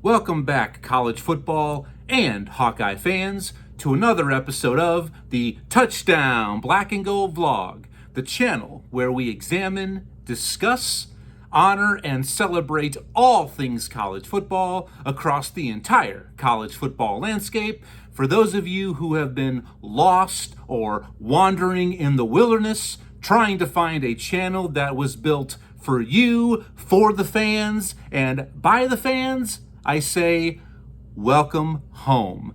Welcome back, college football and Hawkeye fans, to another episode of the Touchdown Black and Gold Vlog, the channel where we examine, discuss, honor, and celebrate all things college football across the entire college football landscape. For those of you who have been lost or wandering in the wilderness, trying to find a channel that was built for you, for the fans, and by the fans, I say, welcome home.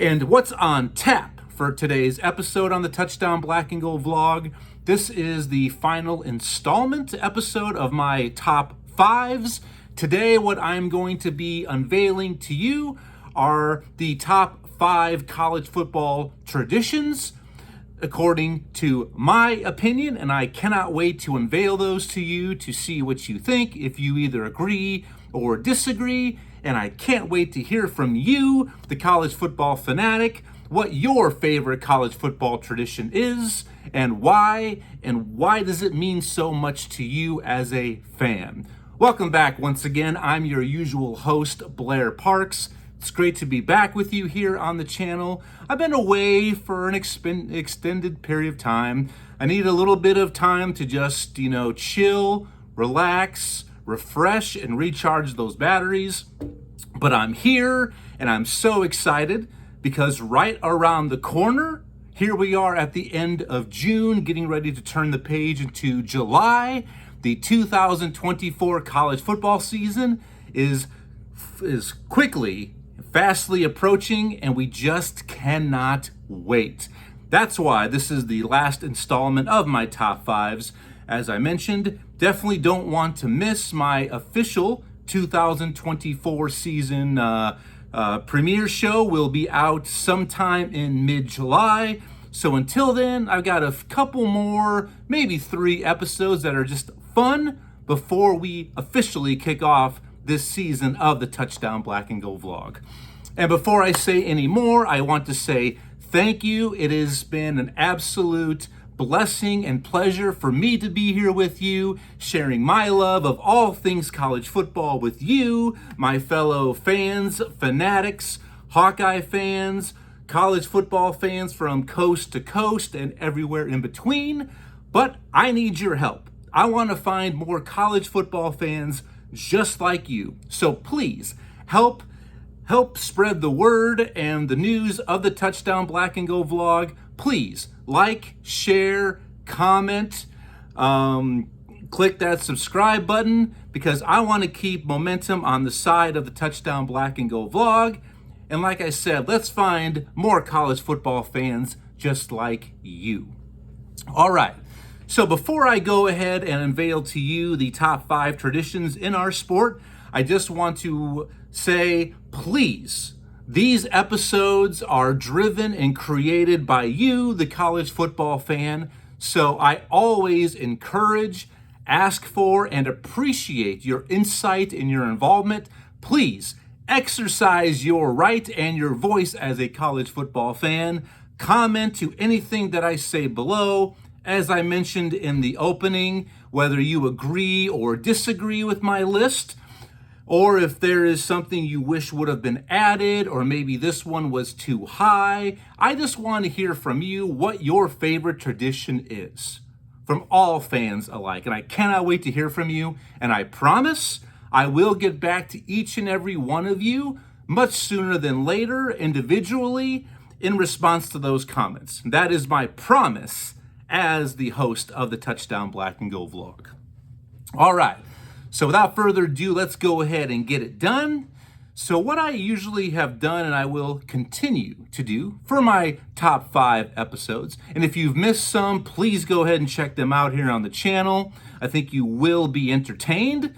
And what's on tap for today's episode on the Touchdown Black and Gold Vlog? This is the final installment episode of my top fives. Today, what I'm going to be unveiling to you are the top 5 college football traditions, according to my opinion, and I cannot wait to unveil those to you to see what you think, if you either agree or disagree. And I can't wait to hear from you, the college football fanatic, what your favorite college football tradition is and why does it mean so much to you as a fan. Welcome back once again. I'm your usual host, Blair Parks. It's great to be back with you here on the channel. I've been away for an extended period of time. I need a little bit of time to just, chill, relax, refresh, and recharge those batteries. But I'm here, and I'm so excited because right around the corner, here we are at the end of June, getting ready to turn the page into July. The 2024 college football season is fastly approaching, and we just cannot wait. That's why this is the last installment of my top fives. As I mentioned, definitely don't want to miss my official 2024 season premiere show. Will be out sometime in mid-July. So until then, I've got a couple more, maybe 3 episodes that are just fun before we officially kick off this season of the Touchdown Black and Gold Vlog. And before I say any more, I want to say thank you. It has been an absolute blessing and pleasure for me to be here with you, sharing my love of all things college football with you, my fellow fans, fanatics, Hawkeye fans, college football fans from coast to coast and everywhere in between. But I need your help. I want to find more college football fans just like you. So please help spread the word and the news of the Touchdown Black and Gold Vlog. Please like, share, comment, click that subscribe button, because I want to keep momentum on the side of the Touchdown Black and Gold Vlog. And like I said, let's find more college football fans just like you. All right. So before I go ahead and unveil to you the top 5 traditions in our sport, I just want to say, please, these episodes are driven and created by you, the college football fan. So I always encourage, ask for, and appreciate your insight and your involvement. Please exercise your right and your voice as a college football fan. Comment to anything that I say below. As I mentioned in the opening, whether you agree or disagree with my list, or if there is something you wish would have been added, or maybe this one was too high, I just want to hear from you what your favorite tradition is, from all fans alike. And I cannot wait to hear from you, and I promise I will get back to each and every one of you much sooner than later, individually, in response to those comments. That is my promise as the host of the Touchdown Black and Gold Vlog. All right, so without further ado, let's go ahead and get it done. So what I usually have done, and I will continue to do for my top 5 episodes, and if you've missed some, please go ahead and check them out here on the channel. I think you will be entertained.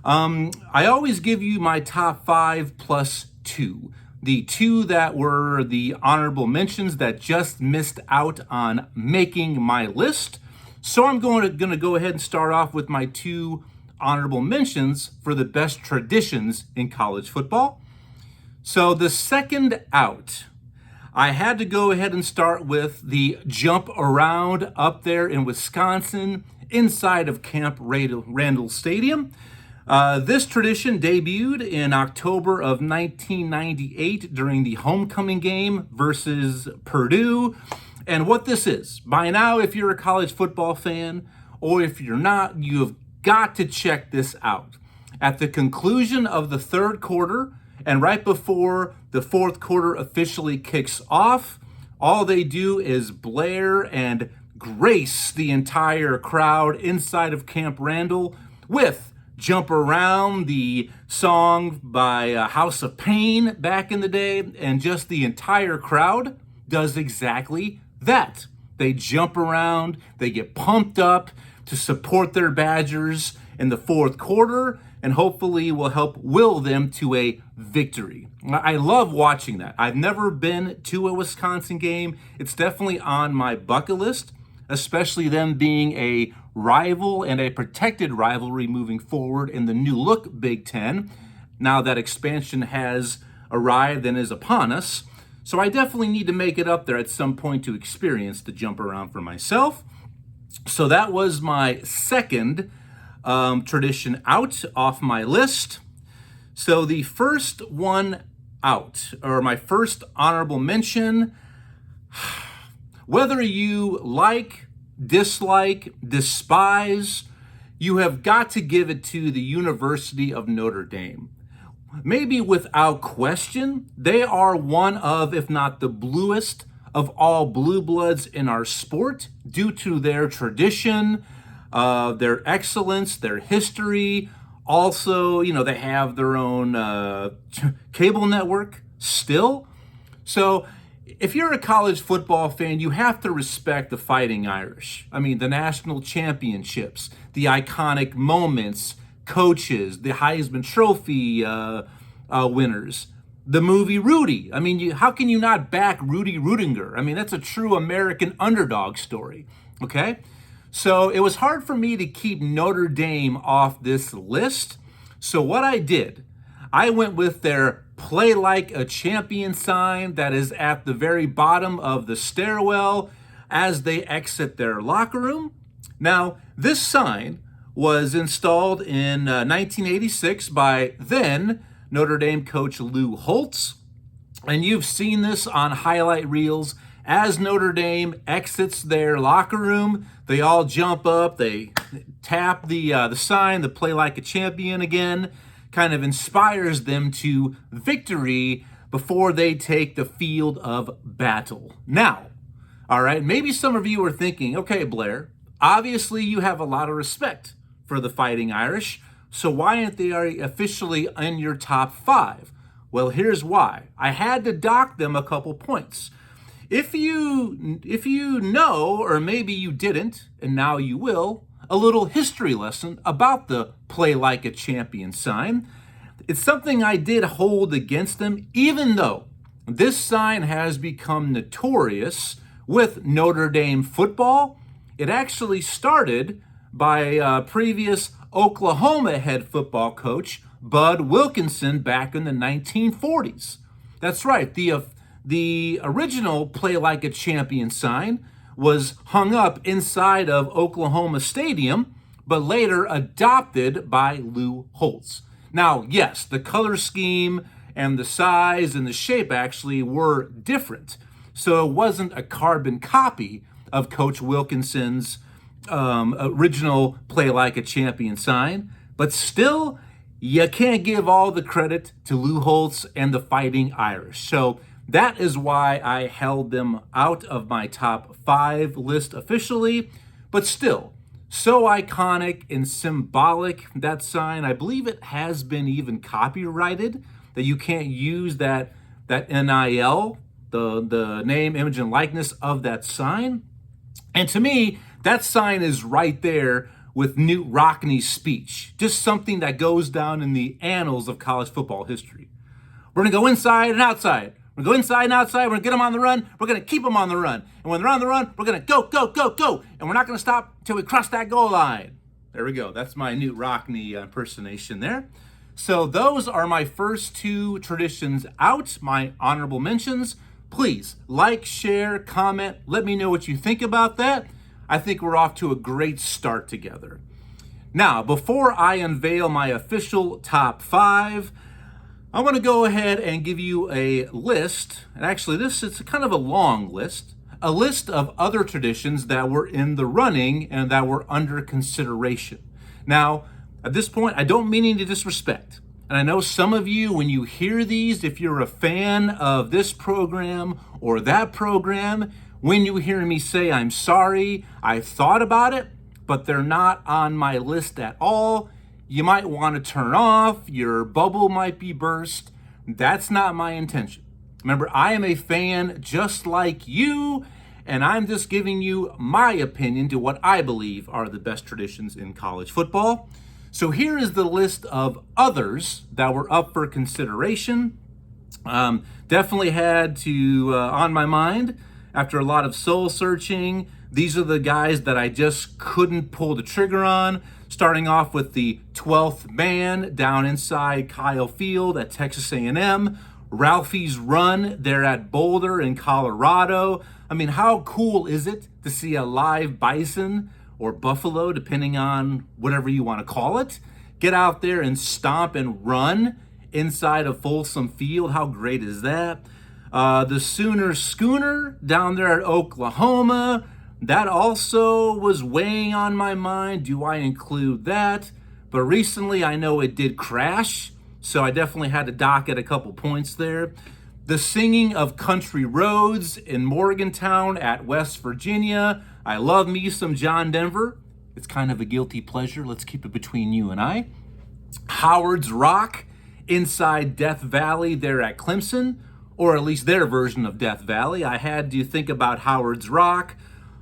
I always give you my top 5 plus 2. The 2 that were the honorable mentions that just missed out on making my list. So I'm going to go ahead and start off with my 2 honorable mentions for the best traditions in college football. So the second out, I had to go ahead and start with the jump around up there in Wisconsin inside of Camp Randall Stadium. This tradition debuted in October of 1998 during the homecoming game versus Purdue. And what this is, by now, if you're a college football fan, or if you're not, you have got to check this out. At the conclusion of the third quarter, and right before the fourth quarter officially kicks off, all they do is blare and grace the entire crowd inside of Camp Randall with Jump Around, the song by House of Pain back in the day, and just the entire crowd does exactly that. They jump around, they get pumped up to support their Badgers in the fourth quarter, and hopefully will help will them to a victory. I love watching that. I've never been to a Wisconsin game. It's definitely on my bucket list, especially them being a rival and a protected rivalry moving forward in the new look Big Ten, now that expansion has arrived and is upon us. So I definitely need to make it up there at some point to experience the Jump Around for myself. So that was my second tradition out off my list. So the first one out, or my first honorable mention, whether you like, dislike, despise, you have got to give it to the University of Notre Dame. Maybe without question, they are one of, if not the bluest of all blue bloods in our sport due to their tradition, their excellence, their history. Also, they have their own cable network still. So if you're a college football fan, you have to respect the Fighting Irish. I mean, the national championships, the iconic moments, coaches, the Heisman Trophy winners, the movie Rudy. I mean, how can you not back Rudy Rudiger? I mean, that's a true American underdog story, okay? So it was hard for me to keep Notre Dame off this list. So what I did, I went with their Play Like a Champion sign that is at the very bottom of the stairwell as they exit their locker room. Now, this sign was installed in 1986 by then Notre Dame coach Lou Holtz. And you've seen this on highlight reels. As Notre Dame exits their locker room, they all jump up, they tap the sign, the Play Like a Champion again, kind of inspires them to victory before they take the field of battle. Now, all right, maybe some of you are thinking, okay, Blair, obviously you have a lot of respect for the Fighting Irish, so why aren't they officially in your top 5? Well, here's why. I had to dock them a couple points. If you know, or maybe you didn't, and now you will, a little history lesson about the Play Like a Champion sign. It's something I did hold against them, even though this sign has become notorious with Notre Dame football. It actually started by previous Oklahoma head football coach Bud Wilkinson back in the 1940s. That's right, the original Play Like a Champion sign was hung up inside of Oklahoma Stadium, but later adopted by Lou Holtz. Now, yes, the color scheme and the size and the shape actually were different. So it wasn't a carbon copy of Coach Wilkinson's original Play Like a Champion sign, but still, you can't give all the credit to Lou Holtz and the Fighting Irish. So that is why I held them out of my top 5 list officially, but still, so iconic and symbolic, that sign. I believe it has been even copyrighted, that you can't use that NIL, the name, image, and likeness of that sign. And to me, that sign is right there with Knute Rockne's speech, just something that goes down in the annals of college football history. We're going to go inside and outside. We're going to go inside and outside. We're going to get them on the run. We're going to keep them on the run. And when they're on the run, we're going to go, go, go, go. And we're not going to stop until we cross that goal line. There we go. That's my Knute Rockne impersonation there. So those are my first 2 traditions out, my honorable mentions. Please like, share, comment. Let me know what you think about that. I think we're off to a great start together. Now, before I unveil my official top 5, I want to go ahead and give you a list. And actually, this is kind of a long list. A list of other traditions that were in the running and that were under consideration. Now, at this point, I don't mean any disrespect. And I know some of you, when you hear these, if you're a fan of this program or that program, when you hear me say, I'm sorry, I thought about it, but they're not on my list at all, you might want to turn off, your bubble might be burst. That's not my intention. Remember, I am a fan just like you, and I'm just giving you my opinion to what I believe are the best traditions in college football. So here is the list of others that were up for consideration. Definitely had to, on my mind, after a lot of soul searching. These are the guys that I just couldn't pull the trigger on. Starting off with the 12th man down inside Kyle Field at Texas A&M. Ralphie's Run there at Boulder in Colorado. I mean, how cool is it to see a live bison or buffalo, depending on whatever you want to call it, get out there and stomp and run inside of Folsom Field? How great is that? The Sooner Schooner down there at Oklahoma, that also was weighing on my mind. Do I include that? But recently I know it did crash, so I definitely had to dock at a couple points there. The Singing of Country Roads in Morgantown at West Virginia. I love me some John Denver. It's kind of a guilty pleasure. Let's keep it between you and I. Howard's Rock inside Death Valley there at Clemson, or at least their version of Death Valley. I had to think about Howard's Rock.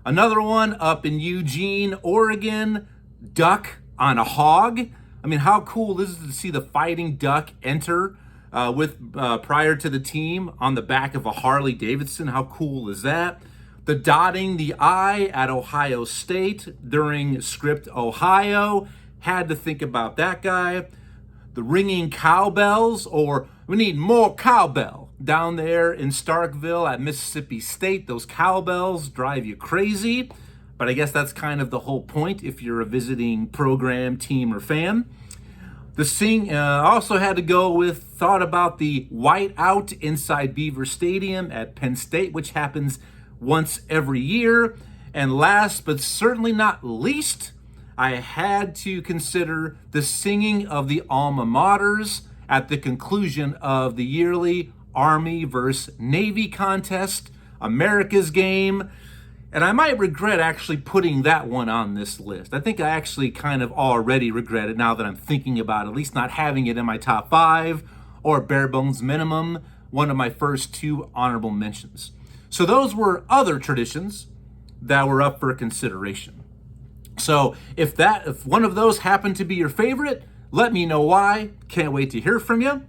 Another one up in Eugene, Oregon, Duck on a Hog. I mean, how cool is it to see the Fighting Duck enter prior to the team on the back of a Harley Davidson? How cool is that? The Dotting the I at Ohio State during Script Ohio. Had to think about that guy. The Ringing Cowbells, or we need more cowbell, down there in Starkville at Mississippi State. Those cowbells drive you crazy, but I guess that's kind of the whole point if you're a visiting program, team, or fan. Also had to go with, thought about the White Out inside Beaver Stadium at Penn State, which happens once every year. And last but certainly not least, I had to consider the singing of the alma maters at the conclusion of the yearly Army versus Navy contest, America's Game. And I might regret actually putting that one on this list. I think I actually kind of already regret it now that I'm thinking about at least not having it in my top 5, or bare bones minimum, one of my first 2 honorable mentions. So those were other traditions that were up for consideration. So if one of those happened to be your favorite, let me know why. Can't wait to hear from you.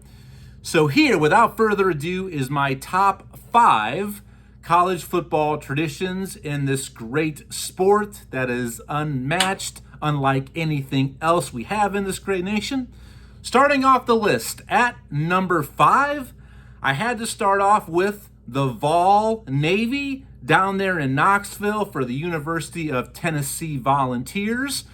So here, without further ado, is my top 5 college football traditions in this great sport that is unmatched, unlike anything else we have in this great nation. Starting off the list at number 5, I had to start off with the Vol Navy down there in Knoxville for the University of Tennessee Volunteers.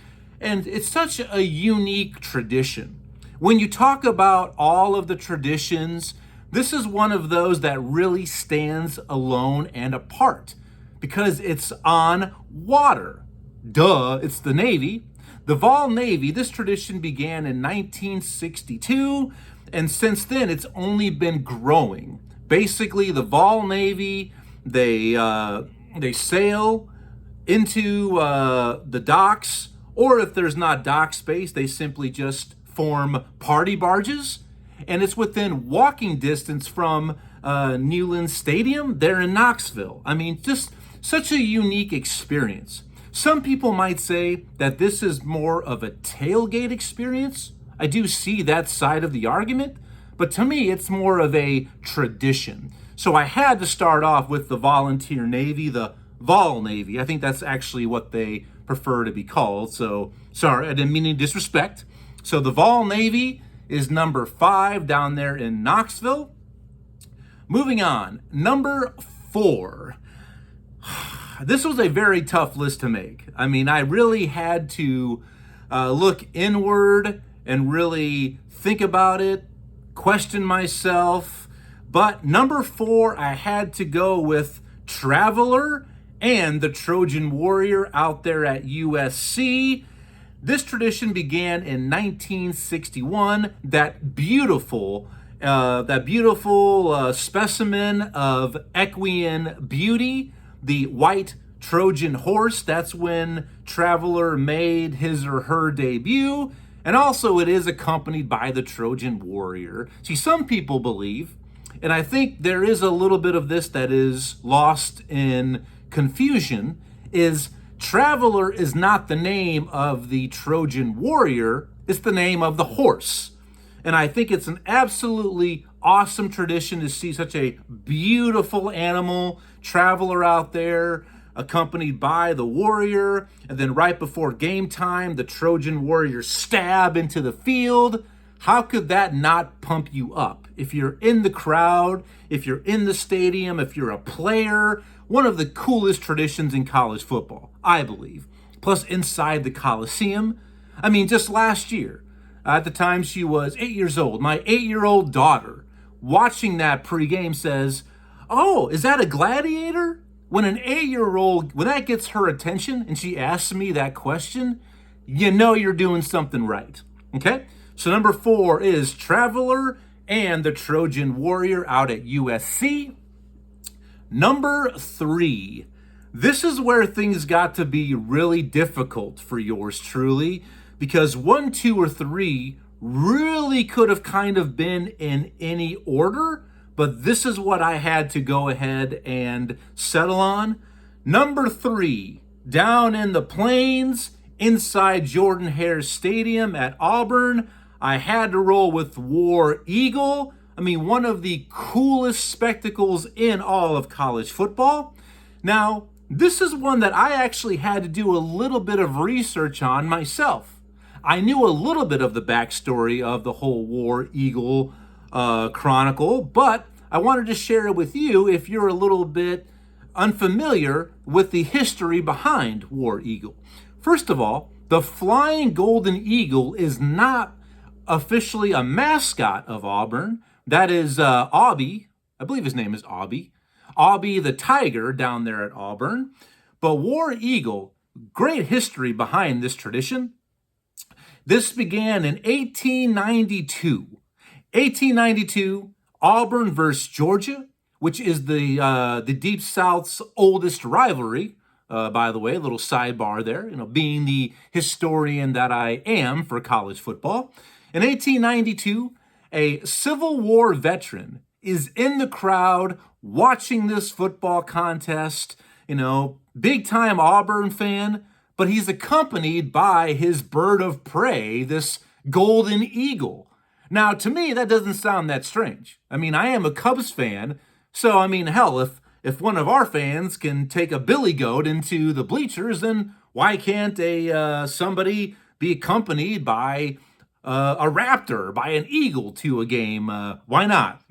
And it's such a unique tradition. When you talk about all of the traditions, this is one of those that really stands alone and apart because it's on water. Duh, it's the Navy. The Vol Navy, this tradition began in 1962, and since then it's only been growing. Basically, the Vol Navy, they sail into the docks, or if there's not dock space, they simply just form party barges, and it's within walking distance from Neyland Stadium there in Knoxville. I mean, just such a unique experience. Some people might say that this is more of a tailgate experience. I do see that side of the argument, but to me, it's more of a tradition. So I had to start off with the Volunteer Navy, the Vol Navy. I think that's actually what they prefer to be called. So sorry, I didn't mean any disrespect. So the Vol Navy is number 5 down there in Knoxville. Moving on, number 4. This was a very tough list to make. I mean, I really had to look inward and really think about it, question myself. But number 4, I had to go with Traveler and the Trojan Warrior out there at USC. This tradition began in 1961. That beautiful specimen of equine beauty, the white Trojan horse. That's when Traveler made his or her debut. And also it is accompanied by the Trojan Warrior. See, some people believe, and I think there is a little bit of this that is lost in confusion, is Traveler is not the name of the Trojan Warrior, it's the name of the horse. And I think it's an absolutely awesome tradition to see such a beautiful animal, Traveler out there, accompanied by the warrior. And then right before game time, the Trojan Warrior stab into the field. How could that not pump you up? If you're in the crowd, if you're in the stadium, if you're a player, one of the coolest traditions in college football, I believe. Plus inside the Coliseum. I mean, just last year, at the time she was 8 years old, my 8-year-old daughter, watching that pregame says, "Oh, is that a gladiator?" When an 8-year-old, when that gets her attention and she asks me that question, you know you're doing something right. Okay? So number 4 is Traveler and the Trojan Warrior out at USC. Number 3. This is where things got to be really difficult for yours truly, because 1, 2, or 3 really could have kind of been in any order, but this is what I had to go ahead and settle on. Number 3, down in the plains, inside Jordan-Hare Stadium at Auburn, I had to roll with War Eagle. I mean, one of the coolest spectacles in all of college football. Now, this is one that I actually had to do a little bit of research on myself. I knew a little bit of the backstory of the whole War Eagle chronicle, but I wanted to share it with you if you're a little bit unfamiliar with the history behind War Eagle. First of all, the Flying Golden Eagle is not officially a mascot of Auburn. That is Aubie, I believe his name is Aubie the Tiger down there at Auburn. But War Eagle, great history behind this tradition. This began in 1892. 1892, Auburn versus Georgia, which is the Deep South's oldest rivalry. By the way, a little sidebar there, being the historian that I am for college football. In 1892, a Civil War veteran is in the crowd watching this football contest, big time Auburn fan, but he's accompanied by his bird of prey, this golden eagle. Now, to me, that doesn't sound that strange. I mean, I am a Cubs fan, so hell, if one of our fans can take a billy goat into the bleachers, then why can't somebody be accompanied by a raptor, by an eagle to a game? Why not?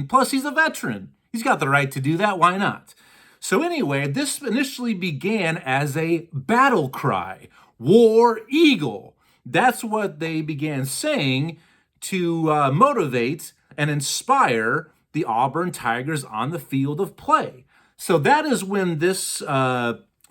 Plus he's a veteran. He's got the right to do that. Why not? So anyway, this initially began as a battle cry, War Eagle. That's what they began saying to motivate and inspire the Auburn Tigers on the field of play. So that is when this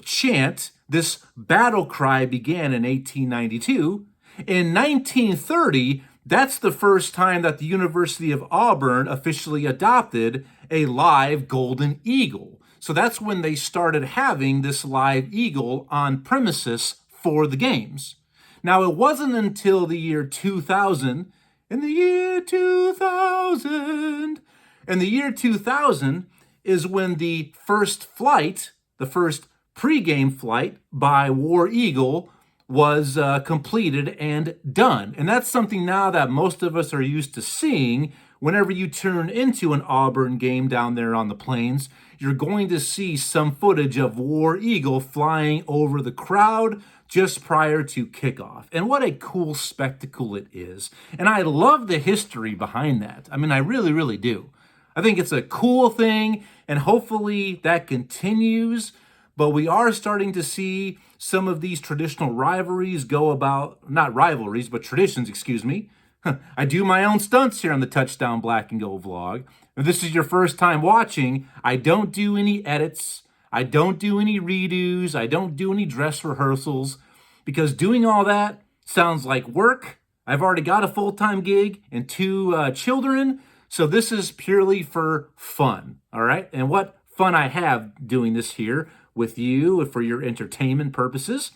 chant, this battle cry began in 1892. In 1930, that's the first time that the University of Auburn officially adopted a live golden eagle. So that's when they started having this live eagle on premises for the games. Now, it wasn't until the year 2000, in the year 2000 is when the first flight, the first pregame flight by War Eagle was completed and done. And that's something now that most of us are used to seeing. Whenever you turn into an Auburn game down there on the plains, you're going to see some footage of War Eagle flying over the crowd just prior to kickoff. And what a cool spectacle it is. And I love the history behind that. I really, really do. I think it's a cool thing, and hopefully that continues. but we are starting to see some of these traditional rivalries go about, not rivalries, but traditions, excuse me. I do my own stunts here on the Touchdown Black and Gold vlog. If this is your first time watching, I don't do any edits. I don't do any redos. I don't do any dress rehearsals, because doing all that sounds like work. I've already got a full-time gig and 2 children, so this is purely for fun, all right? And what fun I have doing this here with you for your entertainment purposes.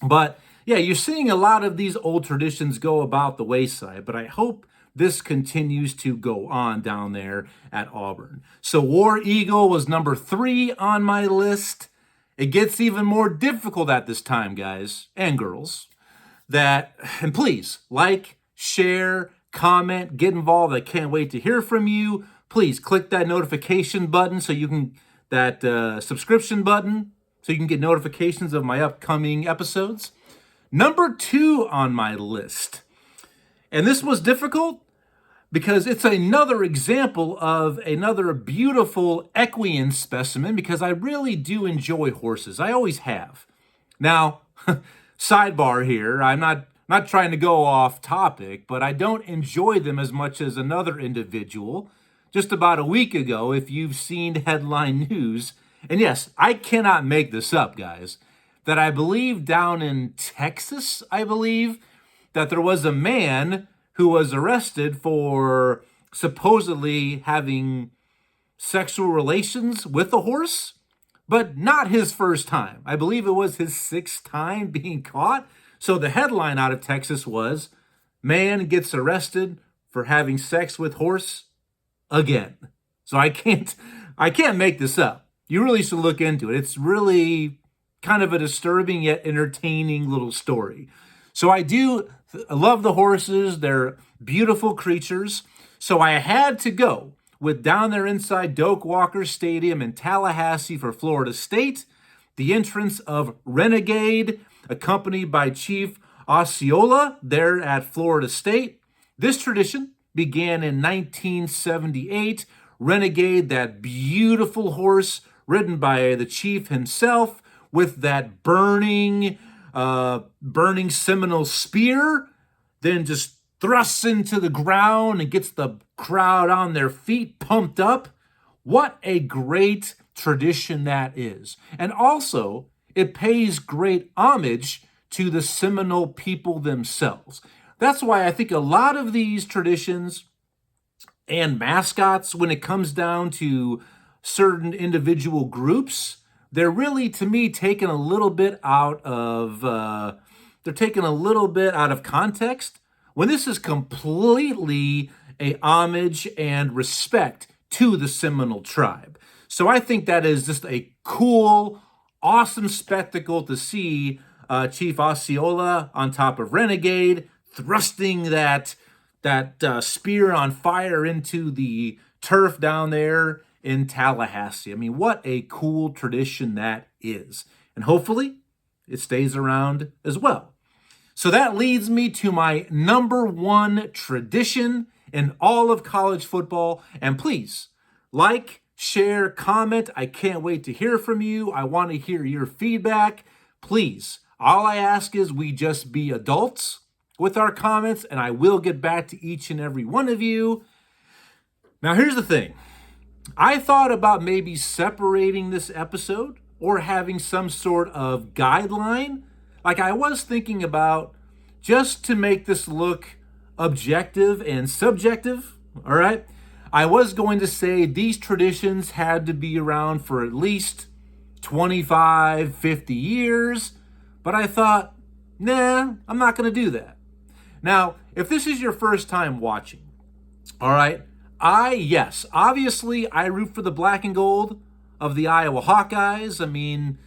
But yeah, you're seeing a lot of these old traditions go about the wayside, but I hope this continues to go on down there at Auburn. So War Eagle was number 3 on my list. It gets even more difficult at this time, guys and girls. And please, like, share, comment, get involved. I can't wait to hear from you. Please click that notification button so you can, that subscription button, so you can get notifications of my upcoming episodes. Number 2 on my list, and this was difficult because it's another example of another beautiful equine specimen, because I really do enjoy horses. I always have. Now, sidebar here, I'm not trying to go off topic, but I don't enjoy them as much as another individual. Just about a week ago, if you've seen headline news, and yes, I cannot make this up, guys, that I believe down in Texas, that there was a man who was arrested for supposedly having sexual relations with a horse, but not his first time. I believe it was his 6th time being caught. So the headline out of Texas was, "Man gets arrested for having sex with horse again." So I can't make this up. You really should look into it. It's really kind of a disturbing yet entertaining little story. So I love the horses. They're beautiful creatures. So I had to go with down there inside Doak Walker Stadium in Tallahassee for Florida State, the entrance of Renegade, accompanied by Chief Osceola there at Florida State. This tradition began in 1978. Renegade, that beautiful horse ridden by the chief himself with that burning Seminole spear, then just thrusts into the ground and gets the crowd on their feet, pumped up. What a great tradition that is. And also, it pays great homage to the Seminole people themselves. That's why I think a lot of these traditions and mascots, when it comes down to certain individual groups, they're really, to me, taken a little bit out of context, when this is completely a homage and respect to the Seminole tribe. So I think that is just a cool, awesome spectacle to see Chief Osceola on top of Renegade, thrusting that spear on fire into the turf down there in Tallahassee. I mean, what a cool tradition that is. And hopefully it stays around as well. So that leads me to my number 1 tradition in all of college football. And please, like, share, comment. I can't wait to hear from you. I want to hear your feedback. Please, all I ask is we just be adults with our comments, and I will get back to each and every one of you. Now, here's the thing. I thought about maybe separating this episode or having some sort of guideline. Like, I was thinking about, just to make this look objective and subjective, all right? I was going to say these traditions had to be around for at least 25, 50 years, but I thought, nah, I'm not going to do that. Now, if this is your first time watching, all right, obviously I root for the black and gold of the Iowa Hawkeyes. I mean,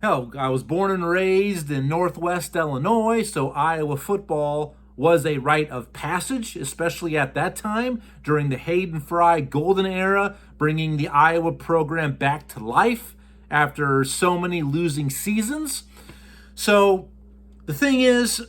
hell, I was born and raised in Northwest Illinois, so Iowa football was a rite of passage, especially at that time during the Hayden Fry golden era, bringing the Iowa program back to life after so many losing seasons. So the thing is,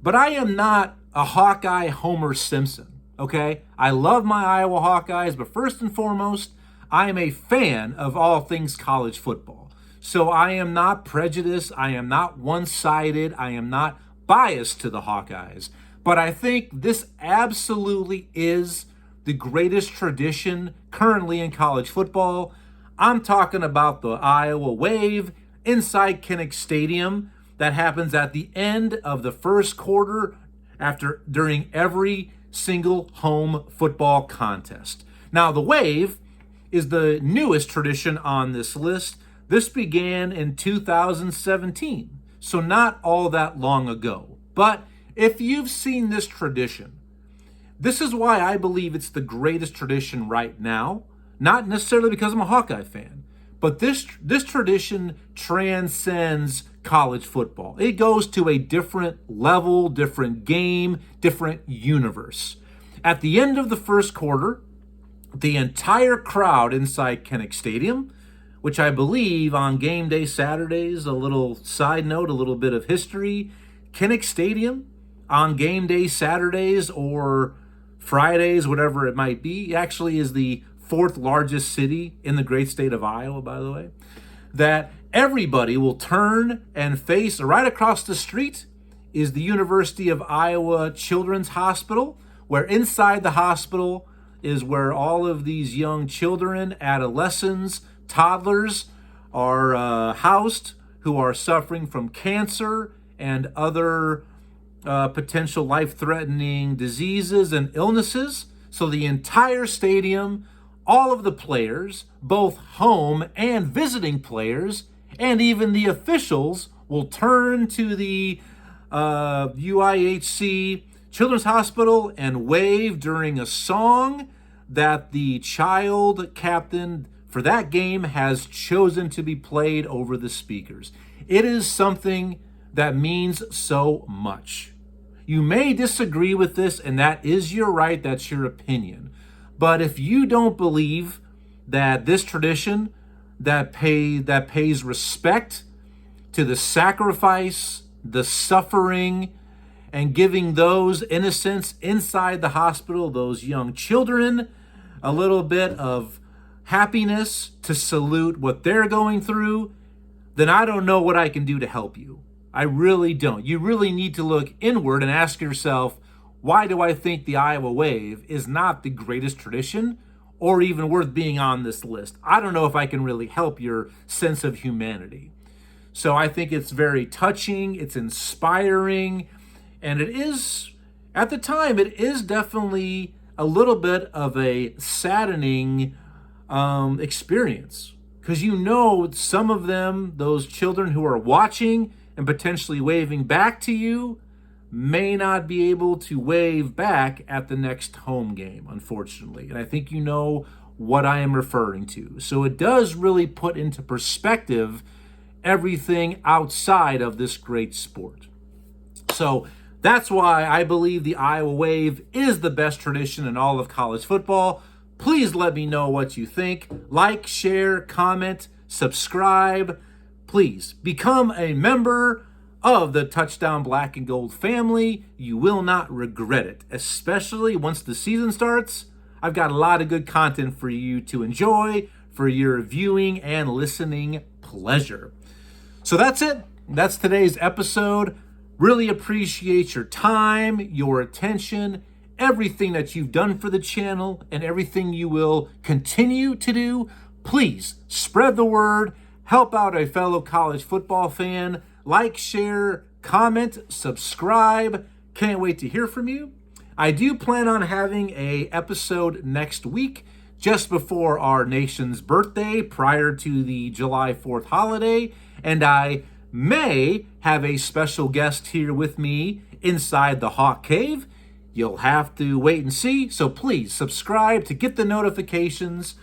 but I am not a Hawkeye Homer Simpson, okay? I love my Iowa Hawkeyes, but first and foremost, I am a fan of all things college football. So I am not prejudiced. I am not one-sided. I am not biased to the Hawkeyes. But I think this absolutely is the greatest tradition currently in college football. I'm talking about the Iowa Wave inside Kinnick Stadium that happens at the end of the first quarter during every single home football contest. Now, the Wave is the newest tradition on this list. This began in 2017, so not all that long ago. But if you've seen this tradition, this is why I believe it's the greatest tradition right now. Not necessarily because I'm a Hawkeye fan, but this tradition transcends college football. It goes to a different level, different game, different universe. At the end of the first quarter, the entire crowd inside Kinnick Stadium, which I believe on game day Saturdays, a little side note, a little bit of history, Kinnick Stadium on game day Saturdays or Fridays, whatever it might be, actually is the fourth largest city in the great state of Iowa, by the way, that everybody will turn and face right across the street is the University of Iowa Children's Hospital, where inside the hospital is where all of these young children, adolescents, toddlers are housed who are suffering from cancer and other potential life-threatening diseases and illnesses. So the entire stadium, all of the players, both home and visiting players, and even the officials will turn to the UIHC Children's Hospital and wave during a song that the child captain for that game has chosen to be played over the speakers. It is something that means so much. You may disagree with this, and that is your right, that's your opinion. But if you don't believe that this tradition that pays respect to the sacrifice, the suffering, and giving those innocents inside the hospital, those young children, a little bit of happiness to salute what they're going through, then I don't know what I can do to help you. I really don't. You really need to look inward and ask yourself, why do I think the Iowa Wave is not the greatest tradition or even worth being on this list? I don't know if I can really help your sense of humanity. So I think it's very touching, it's inspiring, and it is, at the time, it is definitely a little bit of a saddening experience. Because you know some of them, those children who are watching and potentially waving back to you, may not be able to wave back at the next home game, unfortunately. And I think you know what I am referring to. So it does really put into perspective everything outside of this great sport. So that's why I believe the Iowa Wave is the best tradition in all of college football. Please let me know what you think. Like, share, comment, subscribe. Please become a member of the Touchdown Black and Gold family. You will not regret it, especially once the season starts. I've got a lot of good content for you to enjoy for your viewing and listening pleasure. So that's it. That's today's episode. Really appreciate your time, your attention, everything that you've done for the channel, and everything you will continue to do. Please spread the word, help out a fellow college football fan. Like, share, comment, subscribe. Can't wait to hear from you. I do plan on having an episode next week, just before our nation's birthday, prior to the July 4th holiday. And I may have a special guest here with me inside the Hawk Cave. You'll have to wait and see. So please subscribe to get the notifications.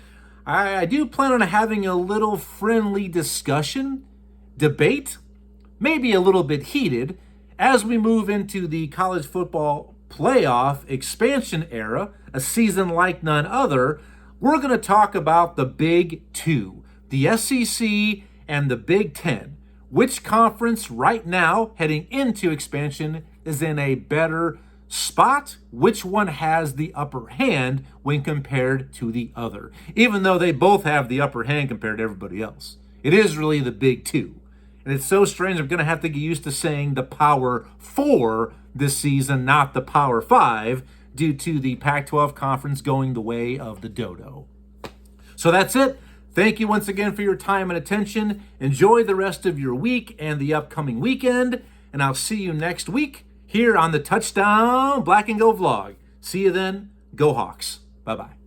I do plan on having a little friendly discussion, debate, maybe a little bit heated, as we move into the college football playoff expansion era, a season like none other. We're going to talk about the Big Two, the SEC and the Big Ten. Which conference right now, heading into expansion, is in a better spot? Which one has the upper hand when compared to the other? Even though they both have the upper hand compared to everybody else. It is really the Big Two. And it's so strange, I'm going to have to get used to saying the Power Four this season, not the Power Five, due to the Pac-12 conference going the way of the dodo. So that's it. Thank you once again for your time and attention. Enjoy the rest of your week and the upcoming weekend. And I'll see you next week here on the Touchdown Black and Gold vlog. See you then. Go Hawks. Bye-bye.